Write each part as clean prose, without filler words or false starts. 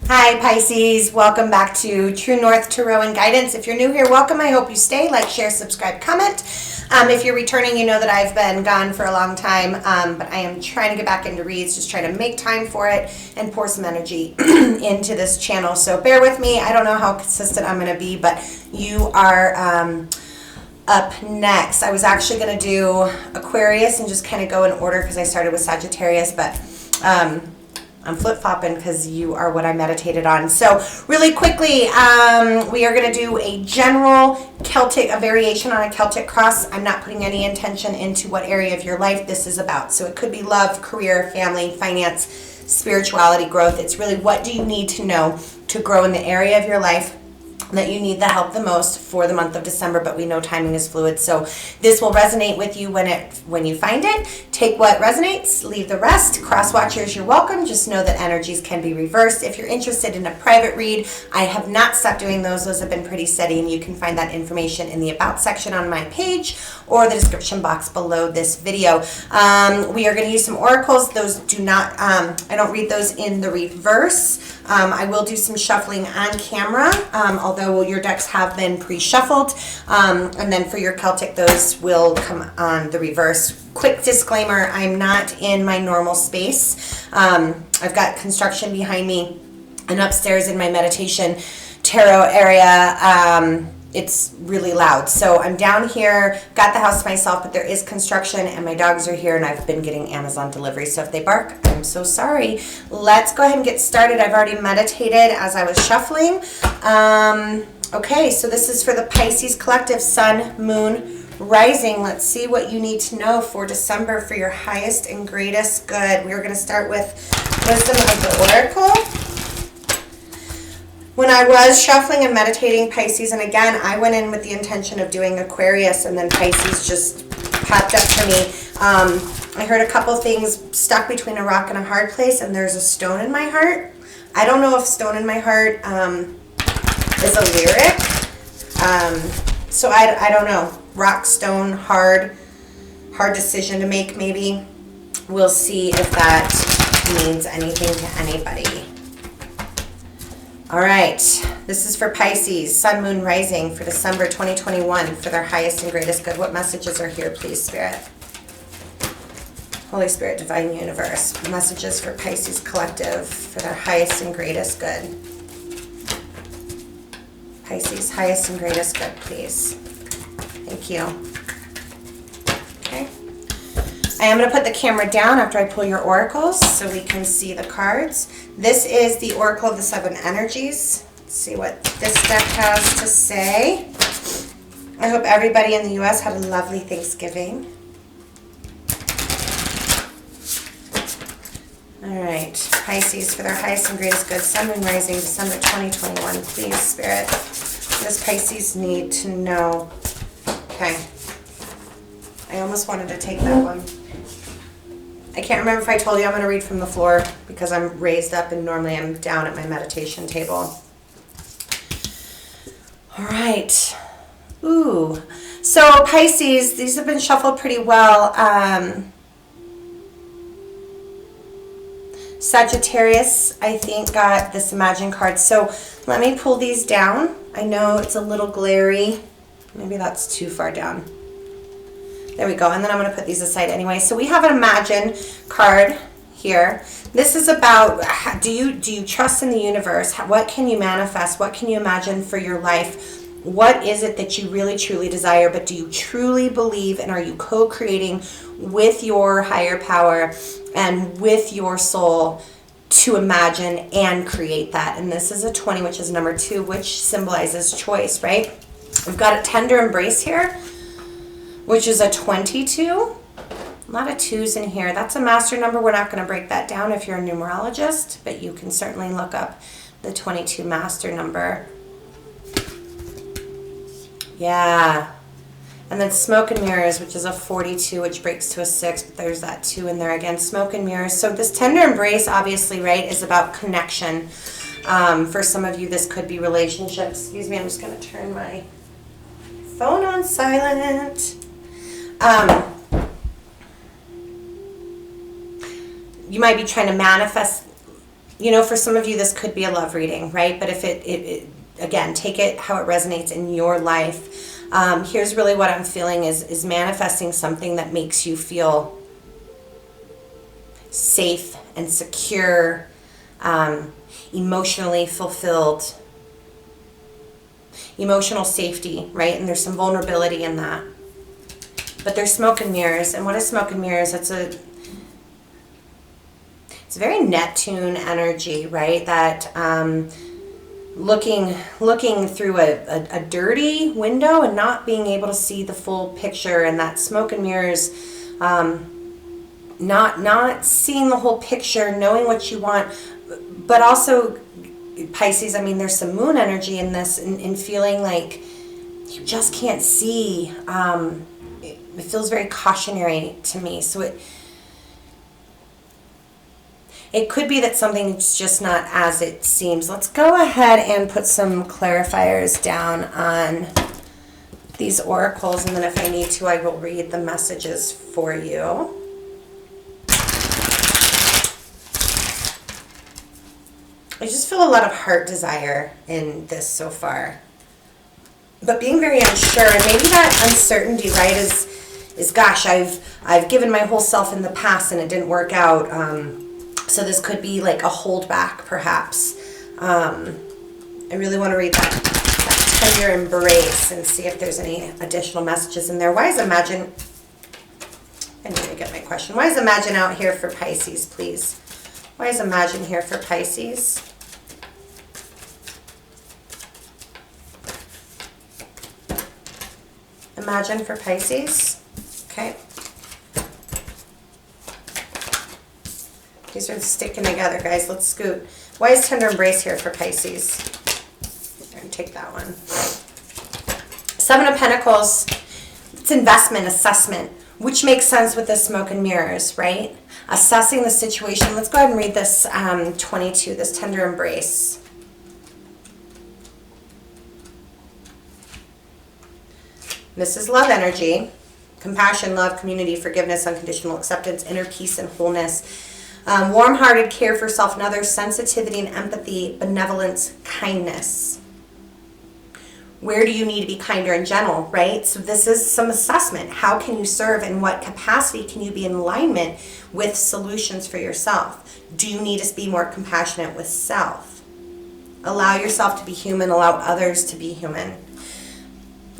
Hi Pisces, welcome back to True North Tarot and Guidance. If you're new here, welcome. I hope you stay. Like, share, subscribe, comment. If you're returning, you know that I've been gone for a long time, but I am trying to get back into reads, just trying to make time for it and pour some energy into this channel. So bear with me. I don't know how consistent I'm going to be, but you are up next. I was actually going to do Aquarius and just kind of go in order because I started with Sagittarius, but I'm flip-flopping because you are what I meditated on. So really quickly, we are going to do a general Celtic, a variation on a Celtic cross. I'm not putting any intention into what area of your life this is about. So it could be love, career, family, finance, spirituality, growth. It's really what do you need to know to grow in the area of your life that you need the help the most for the month of December, but we know timing is fluid. So this will resonate with you when you find it. Take what resonates, leave the rest. Cross watchers, you're welcome. Just know that energies can be reversed. If you're interested in a private read, I have not stopped doing those. Those have been pretty steady, and you can find that information in the About section on my page or the description box below this video. We are going to use some oracles. Those do not, I don't read those in the reverse. I will do some shuffling on camera, although your decks have been pre-shuffled. And then for your Celtic, those will come on the reverse. Quick disclaimer, I'm not in my normal space. I've got construction behind me, and upstairs in my meditation tarot area, it's really loud. So I'm down here, got the house to myself, but there is construction and my dogs are here and I've been getting Amazon delivery. So if they bark, I'm so sorry. Let's go ahead and get started. I've already meditated as I was shuffling. Okay, so this is for the Pisces collective, Sun, Moon, Rising. Let's see what you need to know for December for your highest and greatest good. We're going to start with Wisdom of the Oracle. When I was shuffling and meditating Pisces, and again, I went in with the intention of doing Aquarius, and then Pisces just popped up for me. I heard a couple things stuck between a rock and a hard place, and there's a stone in my heart. I don't know if stone in my heart is a lyric. So I don't know. Rock, stone, hard decision to make maybe. We'll see if that means anything to anybody. All right, this is for Pisces, Sun, Moon, Rising for December 2021 for their highest and greatest good. What messages are here, please, Spirit? Holy Spirit, Divine Universe, messages for Pisces collective for their highest and greatest good. Pisces, highest and greatest good, please. Thank you. Okay. I am going to put the camera down after I pull your oracles so we can see the cards. This is the Oracle of the Seven Energies. Let's see what this deck has to say. I hope everybody in the U.S. had a lovely Thanksgiving. All right, Pisces, for their highest and greatest good, Sun, Moon, Rising, December 2021. Please, Spirit, what does Pisces need to know? Okay. I almost wanted to take that one. I can't remember if I told you I'm going to read from the floor because I'm raised up and normally I'm down at my meditation table. All right. Ooh. So Pisces, these have been shuffled pretty well. Sagittarius, I think, got this Imagine card. So let me pull these down. I know it's a little glary. Maybe that's too far down. There we go. And then I'm going to put these aside anyway. So we have an Imagine card here. This is about, do you trust in the universe? What can you manifest? What can you imagine for your life? What is it that you really truly desire? But do you truly believe, and are you co-creating with your higher power and with your soul to imagine and create that? And this is a 20, which is number 2, which symbolizes choice, right? We've got a tender embrace here, which is a 22. A lot of 2s in here. That's a master number. We're not going to break that down if you're a numerologist, but you can certainly look up the 22 master number. Yeah. And then Smoke and Mirrors, which is a 42, which breaks to a 6, but there's that 2 in there again. Smoke and Mirrors. So this tender embrace, obviously, right, is about connection. For some of you, this could be relationships. Excuse me, I'm just going to turn my phone on silent. You might be trying to manifest You know, for some of you, this could be a love reading, right? But if it again, take it how it resonates in your life. Here's really what I'm feeling is manifesting something that makes you feel safe and secure, emotionally fulfilled, emotional safety, right? And there's some vulnerability in that. But there's smoke and mirrors. And what is smoke and mirrors? It's very Neptune energy, right? That looking through a dirty window and not being able to see the full picture, and that smoke and mirrors, not seeing the whole picture, knowing what you want, but also Pisces, I mean, there's some moon energy in this, in feeling like you just can't see. It feels very cautionary to me. So it could be that something's just not as it seems. Let's go ahead and put some clarifiers down on these oracles, and then if I need to, I will read the messages for you. I just feel a lot of heart desire in this so far, but being very unsure, and maybe that uncertainty, right, is gosh, I've given my whole self in the past and it didn't work out. So this could be like a holdback, perhaps. I really want to read that tender embrace and see if there's any additional messages in there. Why is Imagine? I need to get my question. Why is Imagine out here for Pisces, please? Why is Imagine here for Pisces? Imagine for Pisces. Okay. These are sticking together, guys. Let's scoot. Why is Tender Embrace here for Pisces? I'm going to take that one. Seven of Pentacles. It's investment, assessment, which makes sense with the smoke and mirrors, right? Assessing the situation. Let's go ahead and read this 22, this Tender Embrace. This is love energy. Compassion, love, community, forgiveness, unconditional acceptance, inner peace and wholeness. Warm-hearted, care for self and others, sensitivity and empathy, benevolence, kindness. Where do you need to be kinder in general, right? So this is some assessment. How can you serve? In what capacity can you be in alignment with solutions for yourself? Do you need to be more compassionate with self? Allow yourself to be human. Allow others to be human.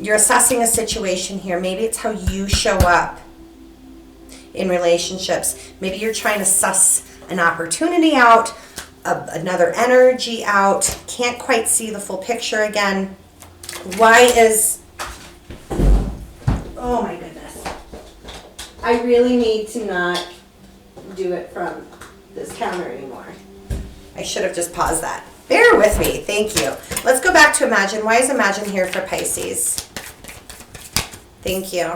You're assessing a situation here. Maybe it's how you show up in relationships. Maybe you're trying to suss an opportunity out, another energy out, can't quite see the full picture again. Why is, oh my goodness, I really need to not do it from this counter anymore. I should have just paused that. Bear with me, thank you. Let's go back to Imagine. Why is Imagine here for Pisces? Thank you.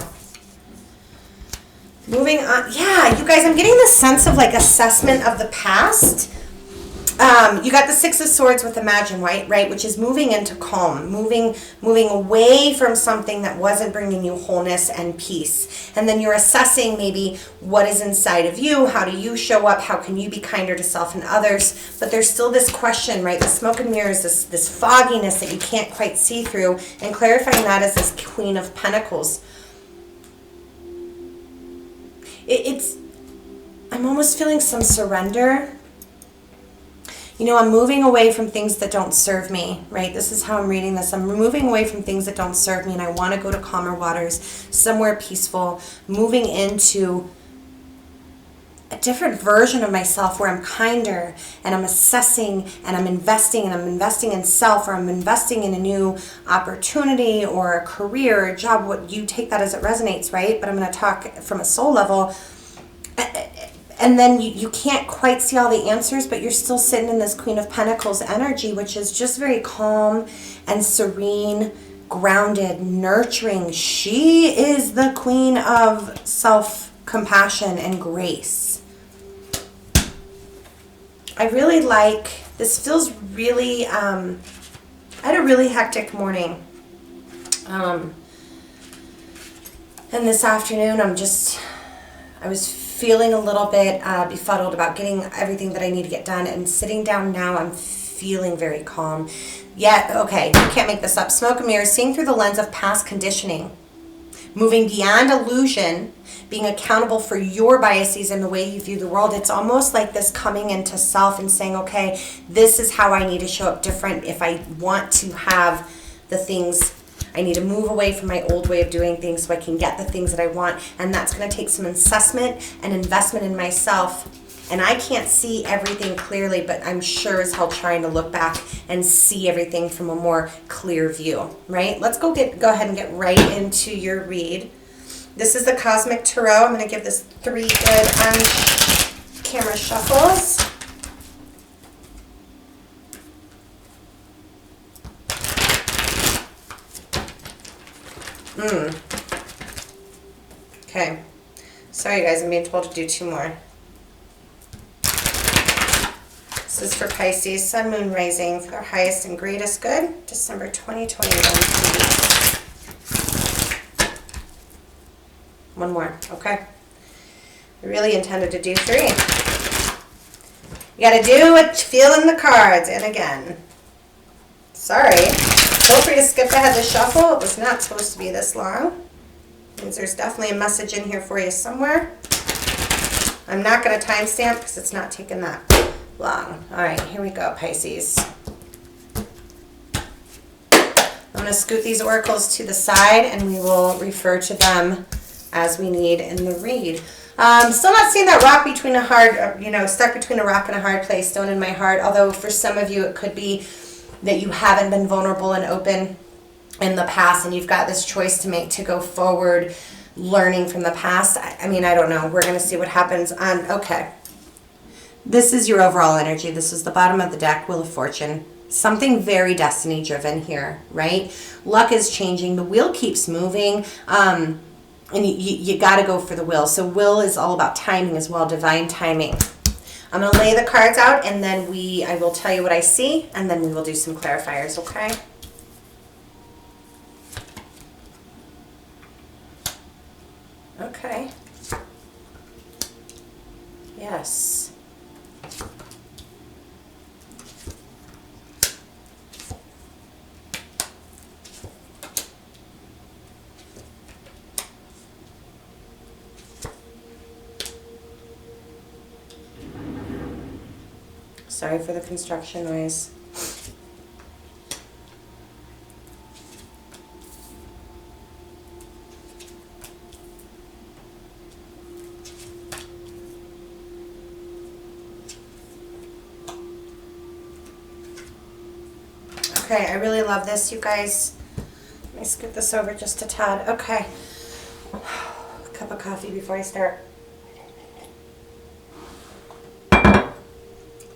Moving on. Yeah, you guys, I'm getting the sense of like assessment of the past. You got the Six of Swords with Imagine, right? Which is moving into calm, moving away from something that wasn't bringing you wholeness and peace. And then you're assessing maybe what is inside of you. How do you show up? How can you be kinder to self and others? But there's still this question, right? The smoke and mirrors, this fogginess that you can't quite see through. And clarifying that as this Queen of Pentacles. I'm almost feeling some surrender. You know, I'm moving away from things that don't serve me, right? This is how I'm reading this. I'm moving away from things that don't serve me, and I want to go to calmer waters, somewhere peaceful, moving into a different version of myself where I'm kinder and I'm assessing and I'm investing in self, or I'm investing in a new opportunity or a career or a job. What you take that as it resonates, right? But I'm going to talk from a soul level. And then you can't quite see all the answers, but you're still sitting in this Queen of Pentacles energy, which is just very calm and serene, grounded, nurturing. She is the Queen of self-compassion and grace. I really like, this feels really, I had a really hectic morning. And this afternoon I was feeling a little bit befuddled about getting everything that I need to get done, and sitting down now, I'm feeling very calm. Yet, okay, you can't make this up. Smoke and mirrors, seeing through the lens of past conditioning, moving beyond illusion, being accountable for your biases and the way you view the world. It's almost like this coming into self and saying, okay, this is how I need to show up different if I want to have the things. I need to move away from my old way of doing things so I can get the things that I want. And that's going to take some assessment and investment in myself. And I can't see everything clearly, but I'm sure as hell trying to look back and see everything from a more clear view, right? Let's go ahead and get right into your read. This is the Cosmic Tarot. I'm going to give this 3 good on-camera shuffles. Okay. Sorry, guys. I'm being told to do 2 more. This is for Pisces, Sun, Moon, Rising, for their highest and greatest good, December 2021, please. 1 more, okay. I really intended to do 3. You gotta do what you feel in the cards, and again. Sorry. Feel free to skip ahead the shuffle. It was not supposed to be this long. Means there's definitely a message in here for you somewhere. I'm not gonna timestamp because it's not taking that long. All right, here we go, Pisces. I'm going to scoot these oracles to the side, and we will refer to them as we need in the read. Still not seeing that rock between a hard, stuck between a rock and a hard place, stone in my heart. Although for some of you, it could be that you haven't been vulnerable and open in the past, and you've got this choice to make to go forward, learning from the past. I mean, I don't know. We're going to see what happens. Okay. This is your overall energy. This is the bottom of the deck, Wheel of Fortune. Something very destiny driven here, right? Luck is changing. The wheel keeps moving. And you got to go for the will. So will is all about timing as well, divine timing. I'm going to lay the cards out, and then I will tell you what I see, and then we will do some clarifiers, okay? Okay. Yes. Sorry for the construction noise. Okay, I really love this, you guys. Let me scoot this over just a tad. Okay. Cup of coffee before I start.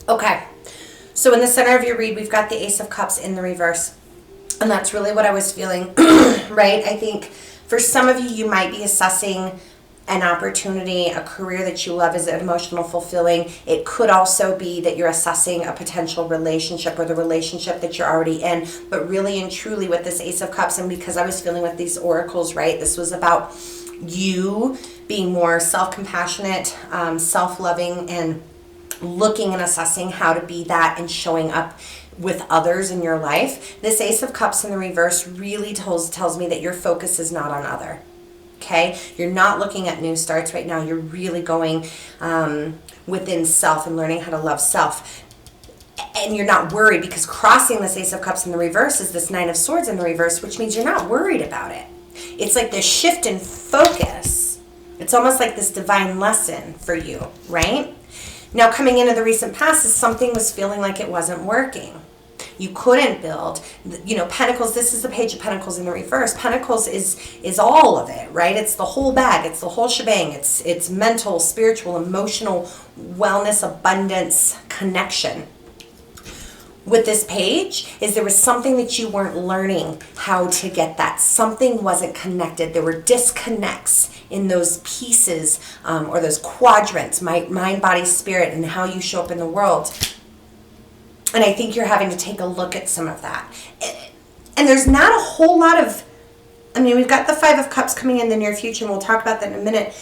Okay, so in the center of your read, we've got the Ace of Cups in the reverse. And that's really what I was feeling, right? I think for some of you, you might be assessing an opportunity, a career that you love. Is it emotional fulfilling? It could also be that you're assessing a potential relationship or the relationship that you're already in. But really and truly with this Ace of Cups, and because I was feeling with these oracles, right, this was about you being more self-compassionate, self-loving, and looking and assessing how to be that and showing up with others in your life. This Ace of Cups in the reverse really tells me that your focus is not on other. Okay? You're not looking at new starts right now. You're really going within self and learning how to love self. And you're not worried, because crossing this Ace of Cups in the reverse is this Nine of Swords in the reverse, which means you're not worried about it. It's like this shift in focus. It's almost like this divine lesson for you, right? Now, coming into the recent past, is something was feeling like it wasn't working. You couldn't build. Pentacles, this is the Page of Pentacles in the reverse. Pentacles is all of it, right? It's the whole bag. It's the whole shebang. It's mental, spiritual, emotional wellness, abundance, connection. With this page is there was something that you weren't learning how to get that. Something wasn't connected. There were disconnects in those pieces or those quadrants, mind, body, spirit, and how you show up in the world. And I think you're having to take a look at some of that. And there's not a whole lot of, we've got the Five of Cups coming in the near future, and we'll talk about that in a minute.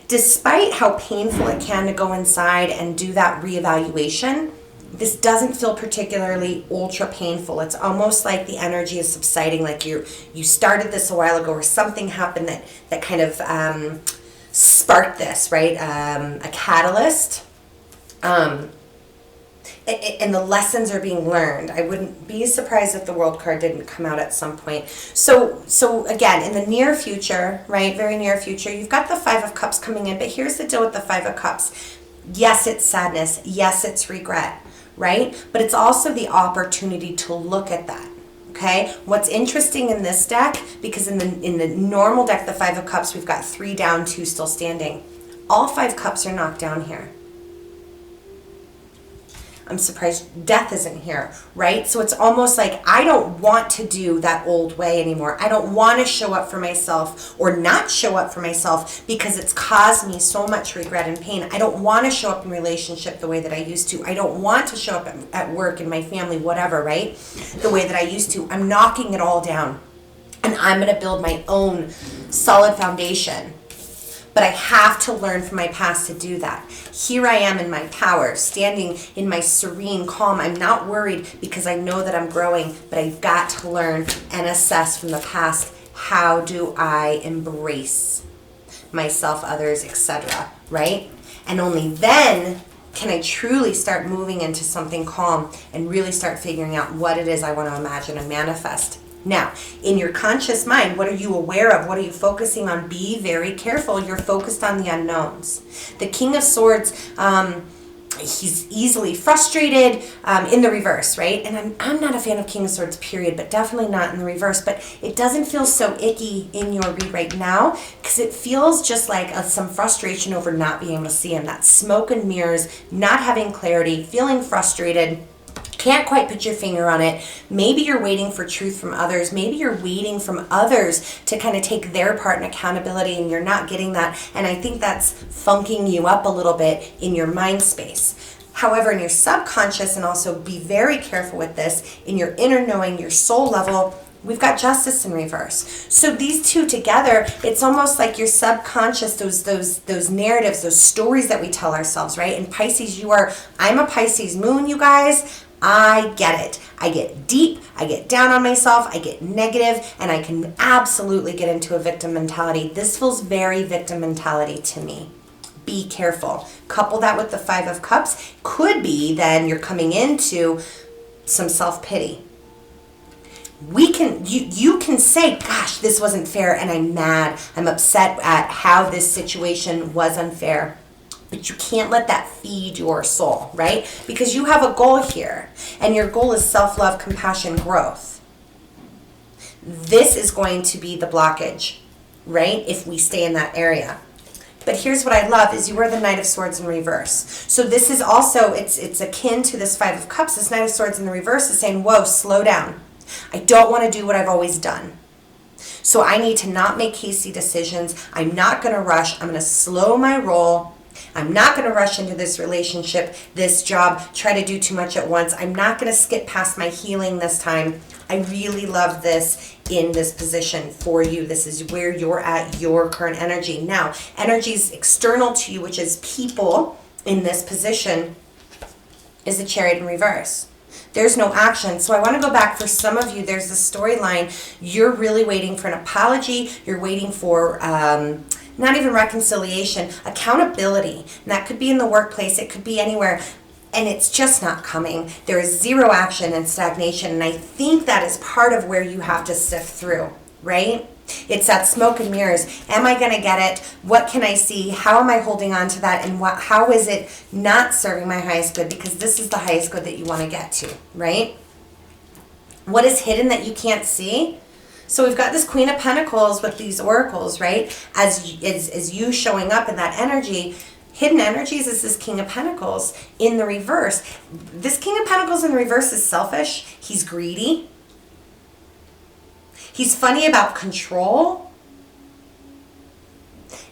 despite how painful it can to go inside and do that reevaluation, this doesn't feel particularly ultra painful. It's almost like the energy is subsiding, like you started this a while ago, or something happened that kind of sparked this, right? A catalyst. And the lessons are being learned. I wouldn't be surprised if the World card didn't come out at some point. So again, in the near future, right, very near future, you've got the Five of Cups coming in, but here's the deal with the Five of Cups. Yes, it's sadness. Yes, it's regret, right? But it's also the opportunity to look at that. Okay, what's interesting in this deck, because in the normal deck, the Five of Cups, we've got 3 down, 2 still standing. All 5 cups are knocked down here. I'm surprised death isn't here, right? So it's almost like I don't want to do that old way anymore. I don't want to show up for myself or not show up for myself because it's caused me so much regret and pain. I don't want to show up in relationship the way that I used to. I don't want to show up at work, in my family, whatever, right? The way that I used to. I'm knocking it all down. And I'm going to build my own solid foundation. But I have to learn from my past to do that. Here I am in my power, standing in my serene calm. I'm not worried because I know that I'm growing, but I've got to learn and assess from the past, how do I embrace myself, others, etc., right? And only then can I truly start moving into something calm and really start figuring out what it is I want to imagine and manifest. Now, in your conscious mind, what are you aware of? What are you focusing on? Be very careful. You're focused on the unknowns. The King of Swords, he's easily frustrated in the reverse, right? And I'm not a fan of King of Swords, period, but definitely not in the reverse. But it doesn't feel so icky in your read right now because it feels just like some frustration over not being able to see him. That smoke and mirrors, not having clarity, feeling frustrated. Can't quite put your finger on it. Maybe you're waiting for truth from others. Maybe you're waiting from others to kind of take their part in accountability and you're not getting that. And I think that's funking you up a little bit in your mind space. However, in your subconscious, and also be very careful with this, in your inner knowing, your soul level, we've got Justice in reverse. So these two together, it's almost like your subconscious, those narratives, those stories that we tell ourselves, right? And Pisces, I'm a Pisces moon, you guys. I get it. I get deep, I get down on myself, I get negative, and I can absolutely get into a victim mentality. This feels very victim mentality to me. Be careful. Couple that with the Five of Cups. Could be then you're coming into some self-pity. You can say, gosh, this wasn't fair and I'm mad. I'm upset at how this situation was unfair. But you can't let that feed your soul, right? Because you have a goal here, and your goal is self-love, compassion, growth. This is going to be the blockage, right? If we stay in that area. But here's what I love is you are the Knight of Swords in reverse. So this is also, it's akin to this Five of Cups. This Knight of Swords in the reverse is saying, whoa, slow down. I don't want to do what I've always done. So I need to not make hasty decisions. I'm not going to rush. I'm going to slow my roll. I'm not going to rush into this relationship, this job, try to do too much at once. I'm not going to skip past my healing this time. I really love this in this position for you. This is where you're at, your current energy. Now, energies external to you, which is people in this position, is the Chariot in reverse. There's no action. So I want to go back for some of you. There's the storyline. You're really waiting for an apology. You're waiting for not even reconciliation, accountability. And that could be in the workplace. It could be anywhere. And it's just not coming. There is zero action and stagnation. And I think that is part of where you have to sift through, right? It's that smoke and mirrors. Am I going to get it? What can I see? How am I holding on to that? And how is it not serving my highest good? Because this is the highest good that you want to get to, right? What is hidden that you can't see? So we've got this Queen of Pentacles with these oracles, right? As you showing up in that energy. Hidden energies is this King of Pentacles in the reverse. This King of Pentacles in the reverse is selfish. He's greedy. He's funny about control.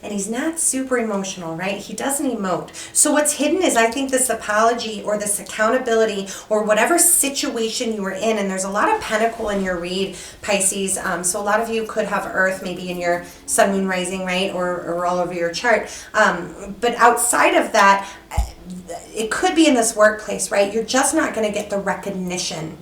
And he's not super emotional, right? He doesn't emote. So what's hidden is, I think, this apology or this accountability or whatever situation you were in. And there's a lot of pentacle in your read, Pisces. So a lot of you could have Earth maybe in your sun, moon, rising, right? Or all over your chart. But outside of that, it could be in this workplace, right? You're just not going to get the recognition.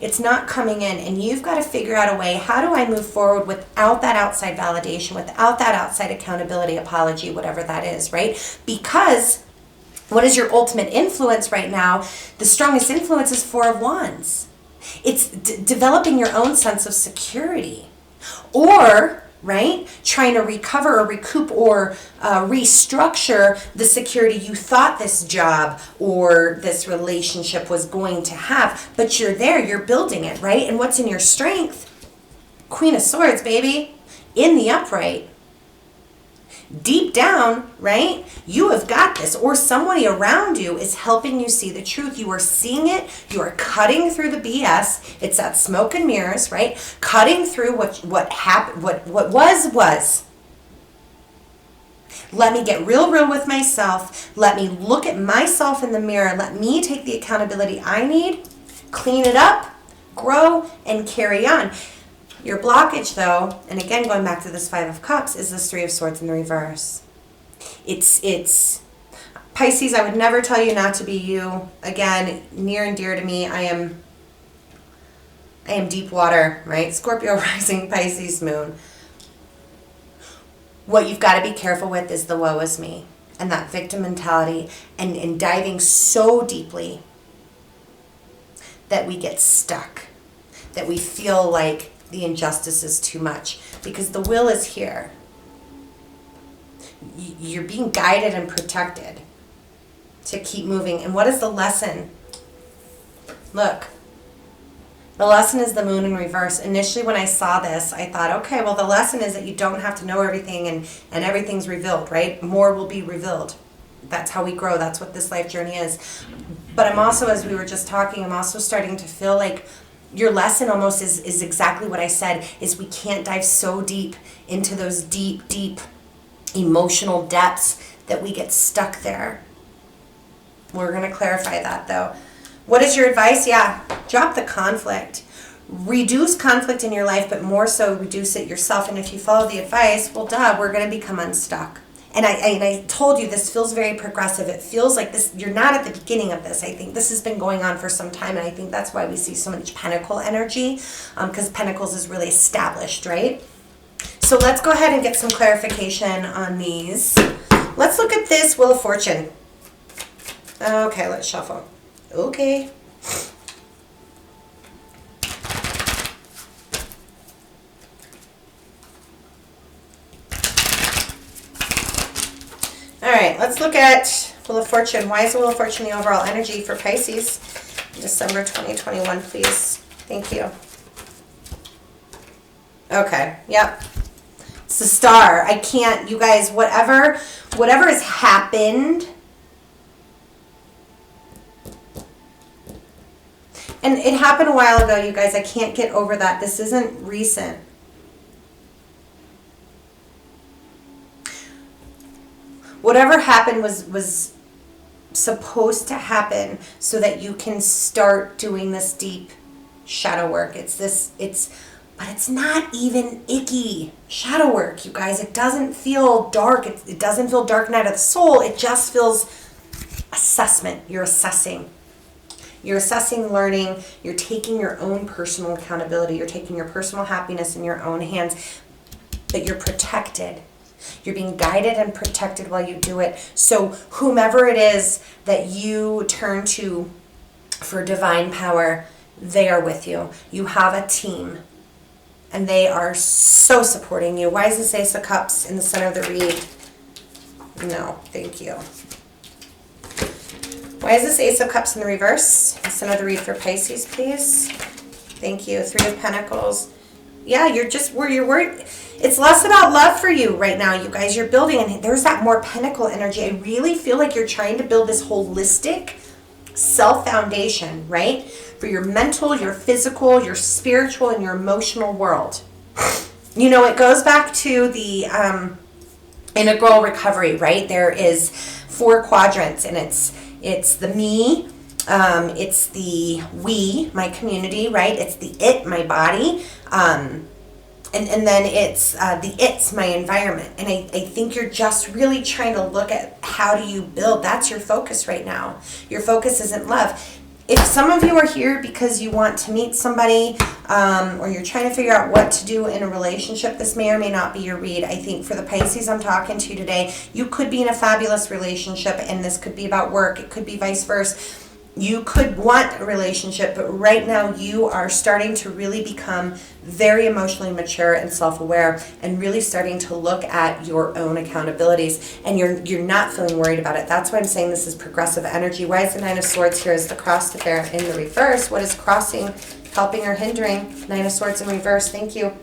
It's not coming in, and you've got to figure out a way, how do I move forward without that outside validation, without that outside accountability, apology, whatever that is, right? Because what is your ultimate influence right now? The strongest influence is Four of Wands. It's developing your own sense of security, or right? Trying to recover or recoup or restructure the security you thought this job or this relationship was going to have. But you're there, you're building it, right? And what's in your strength? Queen of Swords, baby. In the upright. Deep down, right? You have got this, or somebody around you is helping you see the truth. You are seeing it. You are cutting through the BS. It's that smoke and mirrors, right? Cutting through what happened, what was. Let me get real with myself. Let me look at myself in the mirror. Let me take the accountability I need, clean it up, grow, and carry on. Your blockage, though, and again, going back to this Five of Cups, is this Three of Swords in the reverse. It's Pisces, I would never tell you not to be you. Again, near and dear to me, I am deep water, right? Scorpio rising, Pisces moon. What you've got to be careful with is the woe is me and that victim mentality and diving so deeply that we get stuck, that we feel like the injustice is too much, because the will is here. You're being guided and protected to keep moving. And what is the lesson? Look, the lesson is the moon in reverse. Initially, when I saw this, I thought, okay, well, the lesson is that you don't have to know everything and everything's revealed, right? More will be revealed. That's how we grow. That's what this life journey is. But I'm also, as we were just talking, I'm also starting to feel like your lesson almost is exactly what I said, is we can't dive so deep into those deep emotional depths that we get stuck there. We're going to clarify that, though. What is your advice? Yeah, drop the conflict. Reduce conflict in your life, but more so reduce it yourself. And if you follow the advice, well, duh, we're going to become unstuck. And I told you, this feels very progressive. It feels like this, you're not at the beginning of this. I think this has been going on for some time, and I think that's why we see so much pentacle energy, because pentacles is really established, right? So let's go ahead and get some clarification on these. Let's look at this Wheel of Fortune. Okay, let's shuffle. Okay. All right, let's look at Wheel of Fortune. Why is the Wheel of Fortune the overall energy for Pisces in December 2021, please? Thank you. Okay, yep. It's the Star. I can't, you guys, whatever has happened, and it happened a while ago, you guys. I can't get over that. This isn't recent. Whatever happened was supposed to happen so that you can start doing this deep shadow work. But it's not even icky shadow work, you guys. It doesn't feel dark. It doesn't feel dark night of the soul. It just feels assessment. You're assessing. You're assessing, learning. You're taking your own personal accountability. You're taking your personal happiness in your own hands. But you're protected. You're being guided and protected while you do it. So whomever it is that you turn to for divine power, they are with you. You have a team, and they are so supporting you. Why does this Ace of Cups in the center of the read? No, thank you. Why is this Ace of Cups in the reverse? In the center of the read for Pisces, please. Thank you. Three of Pentacles. Yeah, you're just where you're worried. It's less about love for you right now, you guys. You're building, and there's that more pentacle energy. I really feel like you're trying to build this holistic self-foundation, right? For your mental, your physical, your spiritual, and your emotional world. You know, it goes back to the integral recovery, right? There is 4 quadrants, and it's the me, it's the we, my community, right? It's the it, my body, and then it's the it's my environment. And I think you're just really trying to look at how do you build. That's your focus right now. Your focus isn't love. If some of you are here because you want to meet somebody, or you're trying to figure out what to do in a relationship, this may or may not be your read. I think for the Pisces I'm talking to today, you could be in a fabulous relationship, and this could be about work. It could be vice versa. You could want a relationship, but right now you are starting to really become very emotionally mature and self-aware, and really starting to look at your own accountabilities, and you're not feeling worried about it. That's why I'm saying this is progressive energy. Why is the Nine of Swords here as the cross there in the reverse? What is crossing, helping, or hindering? Nine of Swords in reverse. Thank you.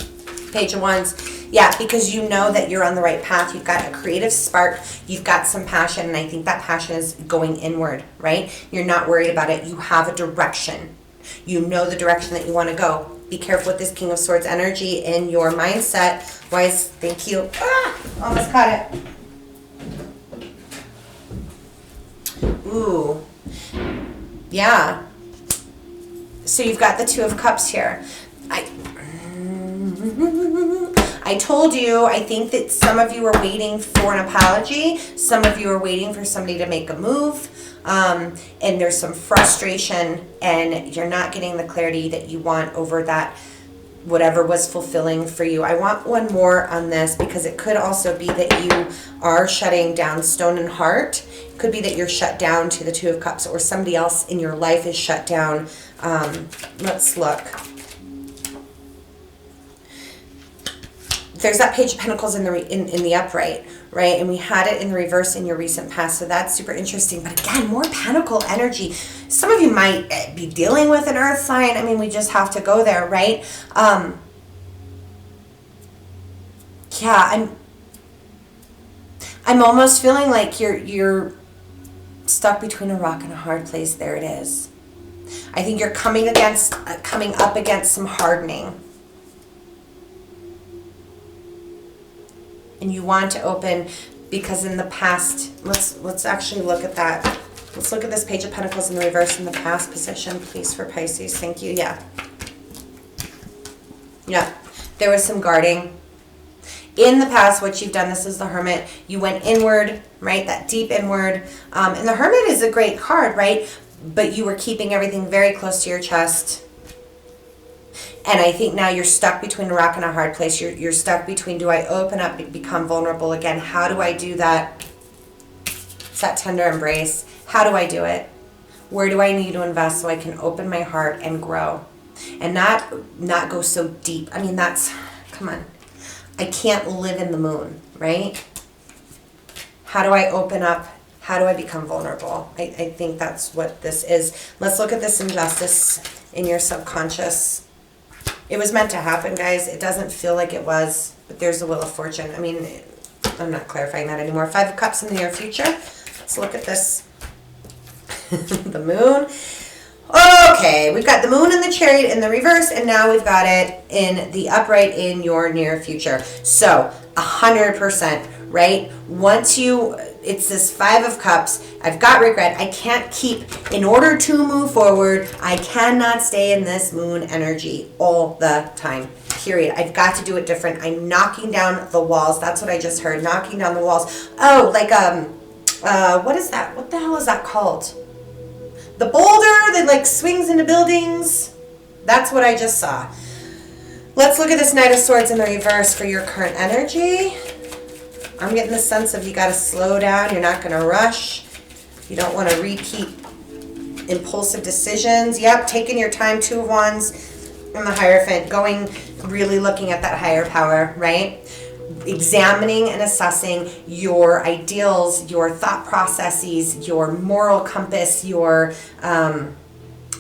Page of Wands. Yeah, because you know that you're on the right path. You've got a creative spark. You've got some passion, and I think that passion is going inward, right? You're not worried about it. You have a direction. You know the direction that you want to go. Be careful with this King of Swords energy in your mindset. Wise, thank you. Almost caught it. Ooh. Yeah. So you've got the Two of Cups here. I told you, I think that some of you are waiting for an apology. Some of you are waiting for somebody to make a move. And there's some frustration, and you're not getting the clarity that you want over that, whatever was fulfilling for you. I want one more on this, because it could also be that you are shutting down Stone and Heart. It could be that you're shut down to the Two of Cups, or somebody else in your life is shut down. Let's look. There's that Page of Pentacles in the upright, right? And we had it in the reverse in your recent past, so that's super interesting. But again, more Pentacle energy. Some of you might be dealing with an earth sign. I mean, we just have to go there, right? Yeah, I'm almost feeling like you're stuck between a rock and a hard place. There it is. I think you're coming up against some hardening. And you want to open, because in the past, let's actually look at that. Let's look at this Page of Pentacles in the reverse in the past position, please, for Pisces. Thank you. Yeah. Yeah. There was some guarding. In the past, what you've done, this is the Hermit. You went inward, right? That deep inward. And the Hermit is a great card, right? But you were keeping everything very close to your chest. And I think now you're stuck between a rock and a hard place. You're stuck between, do I open up and become vulnerable again? How do I do that? It's that tender embrace. How do I do it? Where do I need to invest so I can open my heart and grow? And not go so deep. I mean, come on. I can't live in the moon, right? How do I open up? How do I become vulnerable? I think that's what this is. Let's look at this injustice in your subconscious. It was meant to happen, guys. It doesn't feel like it was, but there's the Wheel of Fortune. I mean, I'm not clarifying that anymore. Five of Cups in the near future. Let's look at this. The Moon. Okay, we've got the Moon and the Chariot in the reverse, and now we've got it in the upright in your near future. So, 100%, right? It's this Five of Cups. I've got regret. I can't in order to move forward, I cannot stay in this Moon energy all the time, period. I've got to do it different. I'm knocking down the walls. That's what I just heard, knocking down the walls. Oh, like, what is that? What the hell is that called? The boulder that like swings into buildings. That's what I just saw. Let's look at this Knight of Swords in the reverse for your current energy. I'm getting the sense of you got to slow down. You're not going to rush. You don't want to repeat impulsive decisions. Yep, taking your time. Two of Wands and the Hierophant. Really looking at that higher power, right? Examining and assessing your ideals, your thought processes, your moral compass, your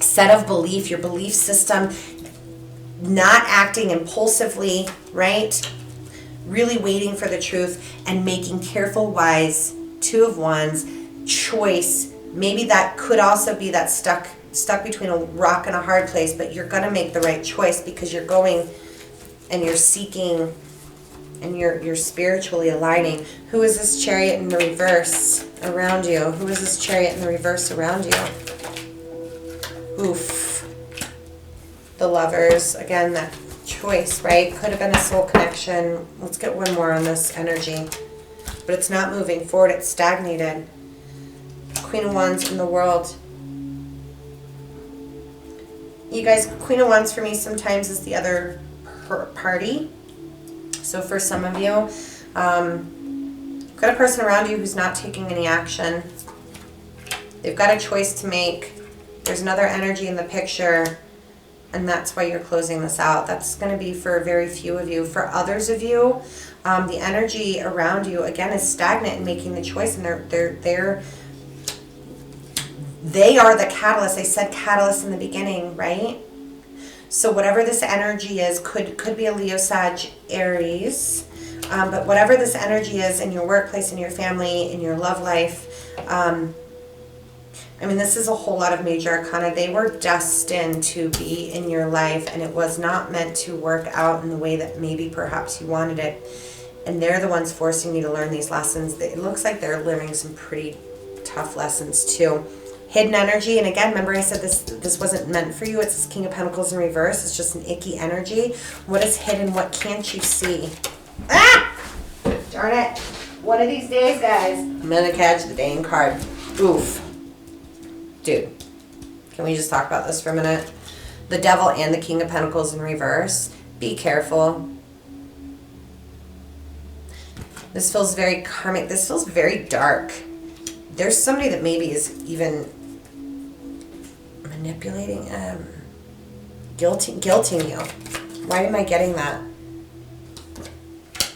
set of belief, your belief system. Not acting impulsively, right? Really waiting for the truth and making careful, wise, Two of Wands choice. Maybe that could also be that stuck between a rock and a hard place, but you're going to make the right choice because you're going and you're seeking and you're spiritually aligning. Who is this Chariot in the reverse around you? Who is this Chariot in the reverse around you? Oof. The Lovers. Again, that choice, right? Could have been a soul connection. Let's get one more on this energy. But it's not moving forward. It's stagnated. Queen of Wands in the World. You guys, Queen of Wands for me sometimes is the other party. So for some of you, got a person around you who's not taking any action. They've got a choice to make. There's another energy in the picture, and that's why you're closing this out. That's going to be for very few of you. For others of you, the energy around you, again, is stagnant in making the choice, and they are the catalyst. I said catalyst in the beginning, right? So whatever this energy is, could be a Leo, Sag, Aries, but whatever this energy is in your workplace, in your family, in your love life, I mean, this is a whole lot of major arcana. They were destined to be in your life, and it was not meant to work out in the way that maybe perhaps you wanted it. And they're the ones forcing you to learn these lessons. It looks like they're learning some pretty tough lessons too. Hidden energy, and again, remember I said this wasn't meant for you. It's this King of Pentacles in reverse. It's just an icky energy. What is hidden? What can't you see? Ah! Darn it. One of these days, guys, I'm going to catch the dang card. Oof. Dude, can we just talk about this for a minute? The Devil and the King of Pentacles in reverse. Be careful. This feels very karmic. This feels very dark. There's somebody that maybe is even manipulating, guilting you. Why am I getting that?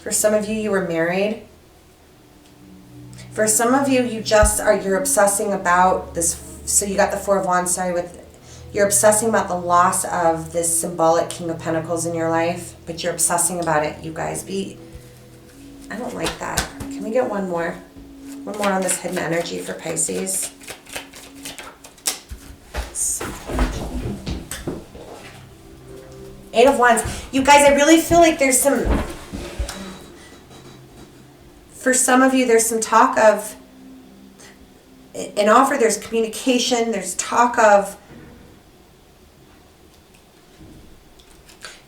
For some of you, you were married. For some of you, you're obsessing about this. So you got the Four of Wands, you're obsessing about the loss of this symbolic King of Pentacles in your life, but you're obsessing about it, you guys. I don't like that. Can we get one more? One more on this hidden energy for Pisces. Eight of Wands. You guys, I really feel like there's some, for some of you, there's some talk of an offer, there's communication, there's talk of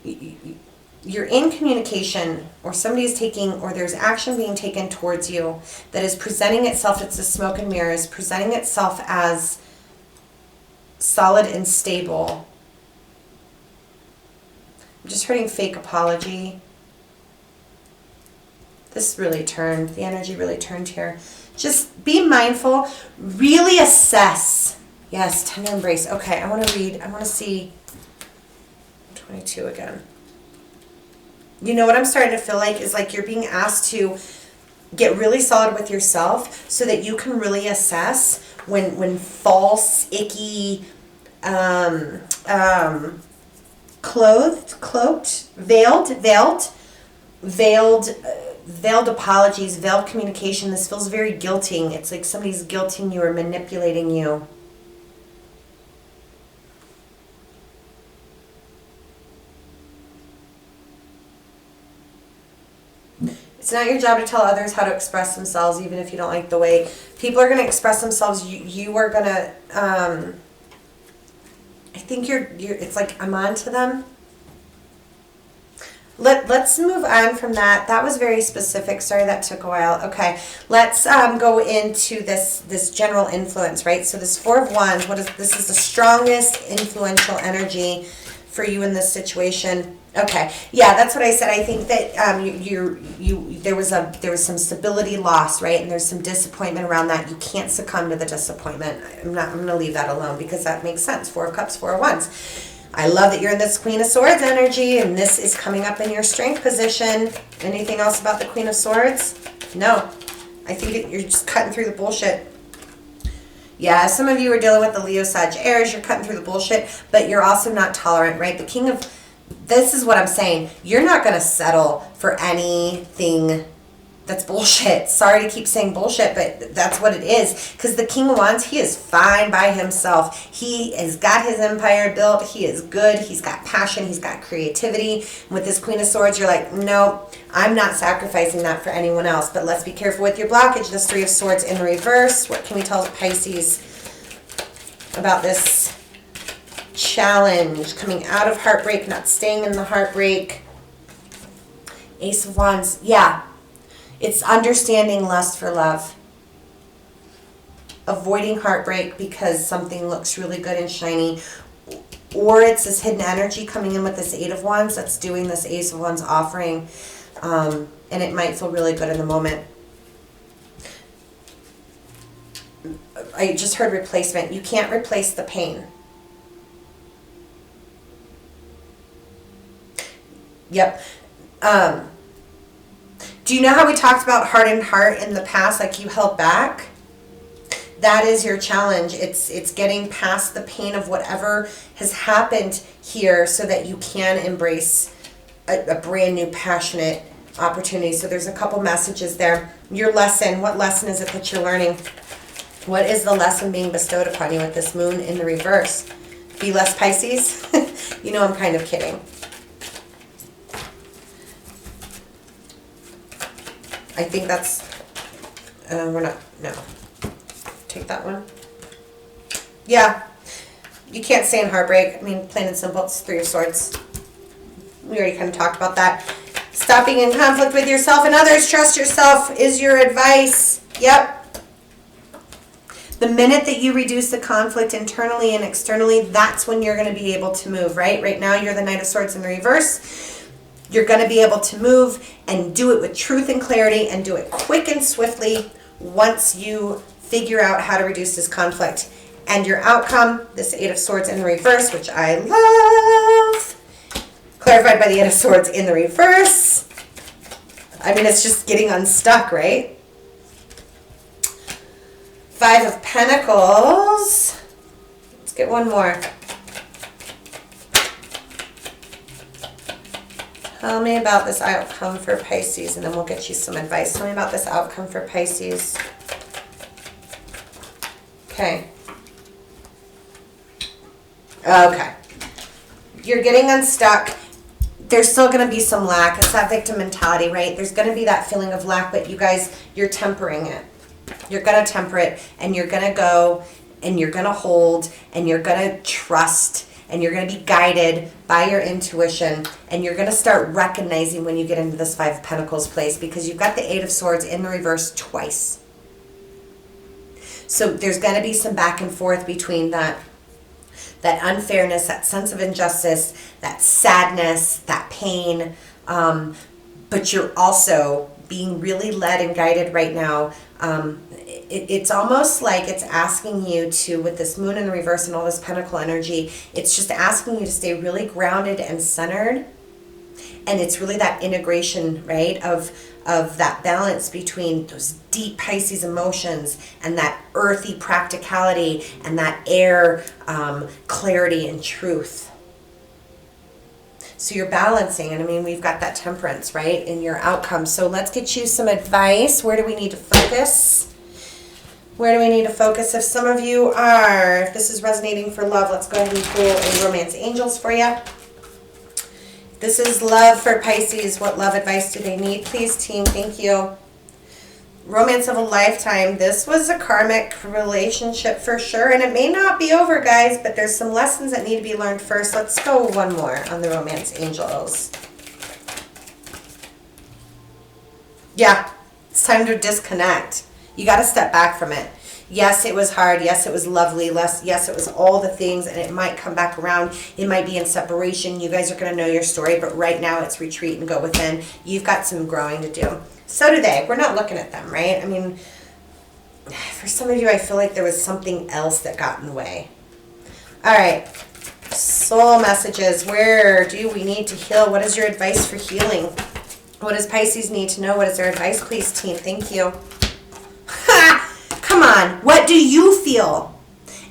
you're in communication, or somebody is taking, or there's action being taken towards you that is presenting itself, it's a smoke and mirrors, presenting itself as solid and stable. I'm just hearing fake apology. This really turned, the energy really turned here. Just be mindful, really assess. Yes, tender embrace. Okay, I want to read, I want to see 22 again. You know what I'm starting to feel like is like you're being asked to get really solid with yourself so that you can really assess when false, icky, cloaked, veiled apologies, veiled communication. This feels very guilting. It's like somebody's guilting you or manipulating you. It's not your job to tell others how to express themselves, even if you don't like the way people are going to express themselves. You are going to, I think you're, it's like I'm on to them. Let's move on from that. That was very specific. Sorry, that took a while. Okay, let's go into this general influence, right? So this Four of Wands, this is the strongest influential energy for you in this situation. Okay, yeah, that's what I said. I think that there was some stability lost, right? And there's some disappointment around that. You can't succumb to the disappointment. I'm going to leave that alone because that makes sense. Four of Cups, Four of Wands. I love that you're in this Queen of Swords energy, and this is coming up in your strength position. Anything else about the Queen of Swords? No. I think you're just cutting through the bullshit. Yeah, some of you are dealing with the Leo, Sag, Aries. You're cutting through the bullshit, but you're also not tolerant, right? The King of... This is what I'm saying. You're not going to settle for anything That's bullshit. Sorry to keep saying bullshit, but that's what it is. Because the King of Wands, he is fine by himself. He has got his empire built. He is good. He's got passion. He's got creativity. And with this Queen of Swords, you're like, no, I'm not sacrificing that for anyone else. But let's be careful with your blockage. This Three of Swords in reverse. What can we tell Pisces about this challenge? Coming out of heartbreak, not staying in the heartbreak. Ace of Wands. Yeah. It's understanding lust for love. Avoiding heartbreak because something looks really good and shiny. Or it's this hidden energy coming in with this Eight of Wands that's doing this Ace of Wands offering. And it might feel really good in the moment. I just heard replacement. You can't replace the pain. Yep. Do you know how we talked about hardened heart in the past, like you held back? That is your challenge. It's getting past the pain of whatever has happened here so that you can embrace a brand new passionate opportunity. So there's a couple messages there. Your lesson, what lesson is it that you're learning? What is the lesson being bestowed upon you with this moon in the reverse? Be less Pisces? You know I'm kind of kidding. I think that's, we're not, no. Take that one. Yeah. You can't stay in heartbreak. I mean, plain and simple, it's Three of Swords. We already kind of talked about that. Stopping in conflict with yourself and others. Trust yourself is your advice. Yep. The minute that you reduce the conflict internally and externally, that's when you're going to be able to move, right? Right now, you're the Knight of Swords in the reverse. You're going to be able to move and do it with truth and clarity and do it quick and swiftly once you figure out how to reduce this conflict. And your outcome, this Eight of Swords in the reverse, which I love, clarified by the Eight of Swords in the reverse. I mean, it's just getting unstuck, right? Five of Pentacles. Let's get one more. Tell me about this outcome for Pisces, and then we'll get you some advice. Tell me about this outcome for Pisces. Okay. Okay. You're getting unstuck. There's still going to be some lack. It's that victim mentality, right? There's going to be that feeling of lack, but you guys, you're tempering it. You're going to temper it, and you're going to go, and you're going to hold, and you're going to trust, and you're going to be guided by your intuition, and you're going to start recognizing when you get into this Five of Pentacles place, because you've got the Eight of Swords in the reverse twice. So there's going to be some back and forth between that unfairness, that sense of injustice, that sadness, that pain, but you're also being really led and guided right now. It's almost like it's asking you to, with this moon in the reverse and all this pentacle energy, it's just asking you to stay really grounded and centered. And it's really that integration, right, of that balance between those deep Pisces emotions and that earthy practicality and that air clarity and truth. So you're balancing, and I mean, we've got that temperance, right, in your outcome. So let's get you some advice. Where do we need to focus? Where do we need to focus? If some of you are, if this is resonating for love, let's go ahead and pull a romance angels for you. This is love for Pisces. What love advice do they need? Please, team. Thank you. Romance of a lifetime. This was a karmic relationship for sure, and it may not be over, guys, but there's some lessons that need to be learned first. Let's go one more on the romance angels. Yeah, it's time to disconnect. You got to step back from it. Yes, it was hard. Yes, it was lovely. Yes, it was all the things, and it might come back around. It might be in separation. You guys are going to know your story, but right now it's retreat and go within. You've got some growing to do. So do they. We're not looking at them, right? I mean, for some of you, I feel like there was something else that got in the way. All right. Soul messages. Where do we need to heal? What is your advice for healing? What does Pisces need to know? What is their advice, please, team? Thank you. Come on. What do you feel?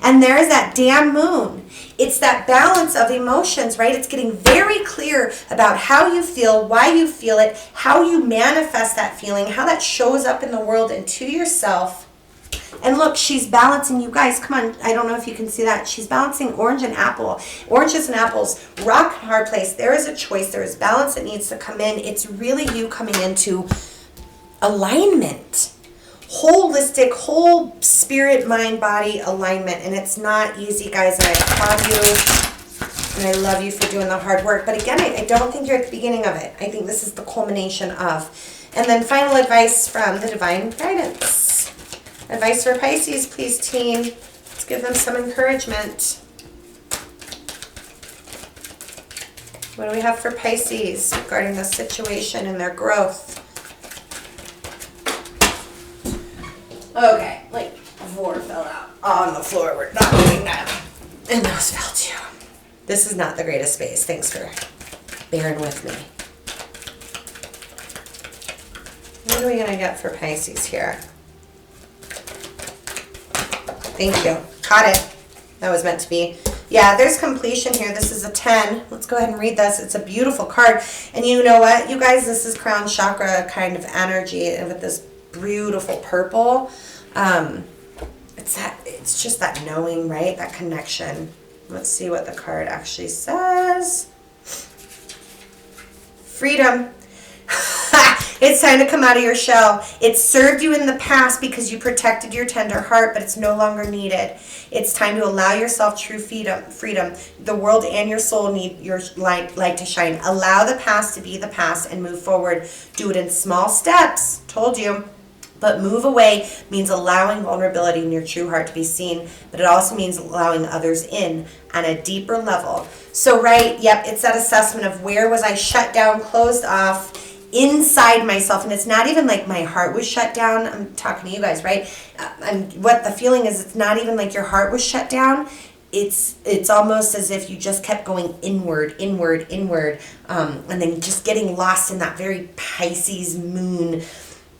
And there's that damn moon. It's that balance of emotions, right? It's getting very clear about how you feel, why you feel it, how you manifest that feeling, how that shows up in the world and to yourself. And look, she's balancing, you guys, come on, I don't know if you can see that. She's balancing orange and apple. Oranges and apples, rock and hard place. There is a choice. There is balance that needs to come in. It's really you coming into alignment. Holistic, whole spirit, mind, body alignment. And it's not easy, guys, and I applaud you. And I love you for doing the hard work. But again, I don't think you're at the beginning of it. I think this is the culmination of. And then final advice from the divine guidance. Advice for Pisces, please, team. Let's give them some encouragement. What do we have for Pisces regarding the situation and their growth? Okay, like 4 fell out on the floor. We're not doing that. And those fell too. This is not the greatest space. Thanks for bearing with me. What are we going to get for Pisces here? Thank you. Caught it. That was meant to be. Yeah, there's completion here. This is a 10. Let's go ahead and read this. It's a beautiful card. And you know what, you guys, this is crown chakra kind of energy with this beautiful purple. It's just that knowing, right? That connection. Let's see what the card actually says. Freedom. It's time to come out of your shell. It served you in the past because you protected your tender heart, but it's no longer needed. It's time to allow yourself true freedom. The world and your soul need your light to shine. Allow the past to be the past and move forward. Do it in small steps. Told you. But move away means allowing vulnerability in your true heart to be seen, but it also means allowing others in on a deeper level. So, right, yep, it's that assessment of where was I shut down, closed off, inside myself. And it's not even like my heart was shut down. I'm talking to you guys, right? And what the feeling is, it's not even like your heart was shut down. It's almost as if you just kept going inward, and then just getting lost in that very Pisces moon,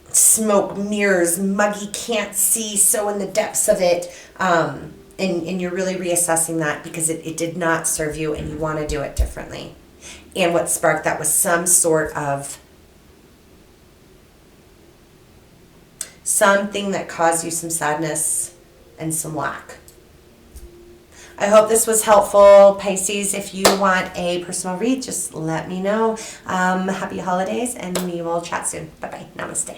smoke, mirrors, muggy, can't see, so in the depths of it. And you're really reassessing that because it did not serve you and you want to do it differently. And what sparked that was some sort of something that caused you some sadness and some lack. I hope this was helpful, Pisces. If you want a personal read, just let me know. Happy holidays, and we will chat soon. Bye-bye. Namaste.